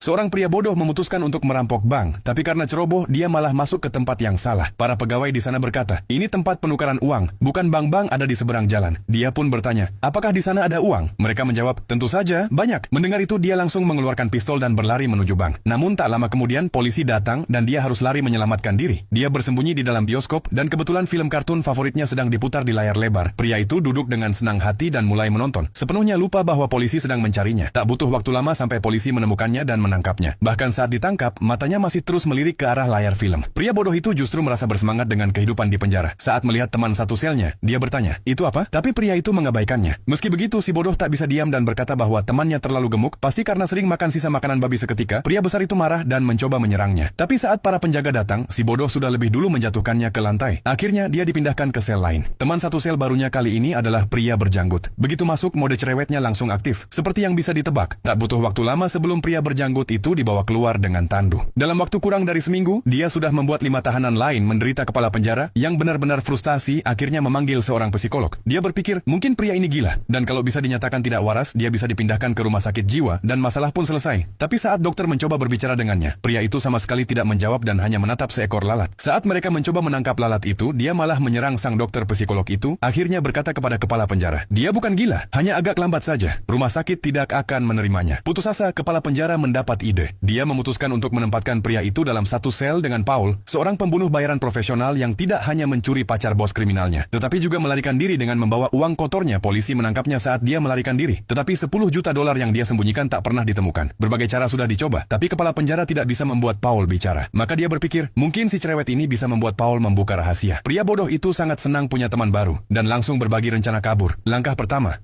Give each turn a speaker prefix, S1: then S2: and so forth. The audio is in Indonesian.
S1: Seorang pria bodoh memutuskan untuk merampok bank, tapi karena ceroboh, dia malah masuk ke tempat yang salah. Para pegawai di sana berkata, ini tempat penukaran uang, bukan bank-bank ada di seberang jalan. Dia pun bertanya, apakah di sana ada uang? Mereka menjawab, tentu saja, banyak. Mendengar itu, dia langsung mengeluarkan pistol dan berlari menuju bank. Namun tak lama kemudian, polisi datang dan dia harus lari menyelamatkan diri. Dia bersembunyi di dalam bioskop dan kebetulan film kartun favoritnya sedang diputar di layar lebar. Pria itu duduk dengan senang hati dan mulai menonton. Sepenuhnya lupa bahwa polisi sedang mencarinya. Tak butuh waktu lama sampai polisi menemukannya dan menangkapnya. Bahkan saat ditangkap, matanya masih terus melirik ke arah layar film. Pria bodoh itu justru merasa bersemangat dengan kehidupan di penjara. Saat melihat teman satu selnya, dia bertanya, itu apa? Tapi pria itu mengabaikannya. Meski begitu, si bodoh tak bisa diam dan berkata bahwa temannya terlalu gemuk, pasti karena sering makan sisa makanan babi seketika. Pria besar itu marah dan mencoba menyerangnya. Tapi saat para penjaga datang, si bodoh sudah lebih dulu menjatuhkannya ke lantai. Akhirnya, dia dipindahkan ke sel lain. Teman satu sel barunya kali ini adalah pria berjanggut. Begitu masuk, mode cerewetnya langsung aktif. Seperti yang bisa ditebak. Tak butuh waktu lama sebelum pria berjanggut itu dibawa keluar dengan tandu. Dalam waktu kurang dari seminggu, dia sudah membuat 5 tahanan lain menderita kepala penjara yang benar-benar frustasi akhirnya memanggil seorang psikolog. Dia berpikir, mungkin pria ini gila, dan kalau bisa dinyatakan tidak waras, dia bisa dipindahkan ke rumah sakit jiwa dan masalah pun selesai. Tapi saat dokter mencoba berbicara dengannya, pria itu sama sekali tidak menjawab dan hanya menatap seekor lalat. Saat mereka mencoba menangkap lalat itu, dia malah menyerang sang dokter psikolog itu, akhirnya berkata kepada kepala penjara, dia bukan gila, hanya agak lambat saja. Rumah sakit tidak akan menerimanya. Putus asa, kepala penjara mendapat ide. Dia memutuskan untuk menempatkan pria itu dalam satu sel dengan Paul, seorang pembunuh bayaran profesional yang tidak hanya mencuri pacar bos kriminalnya, tetapi juga melarikan diri dengan membawa uang kotornya. Polisi menangkapnya saat dia melarikan diri, tetapi 10 juta dolar yang dia sembunyikan tak pernah ditemukan. Berbagai cara sudah dicoba, tapi kepala penjara tidak bisa membuat Paul bicara. Maka dia berpikir, mungkin si cerewet ini bisa membuat Paul membuka rahasia. Pria bodoh itu sangat senang punya teman baru, dan langsung berbagi rencana kabur. Langkah pertama,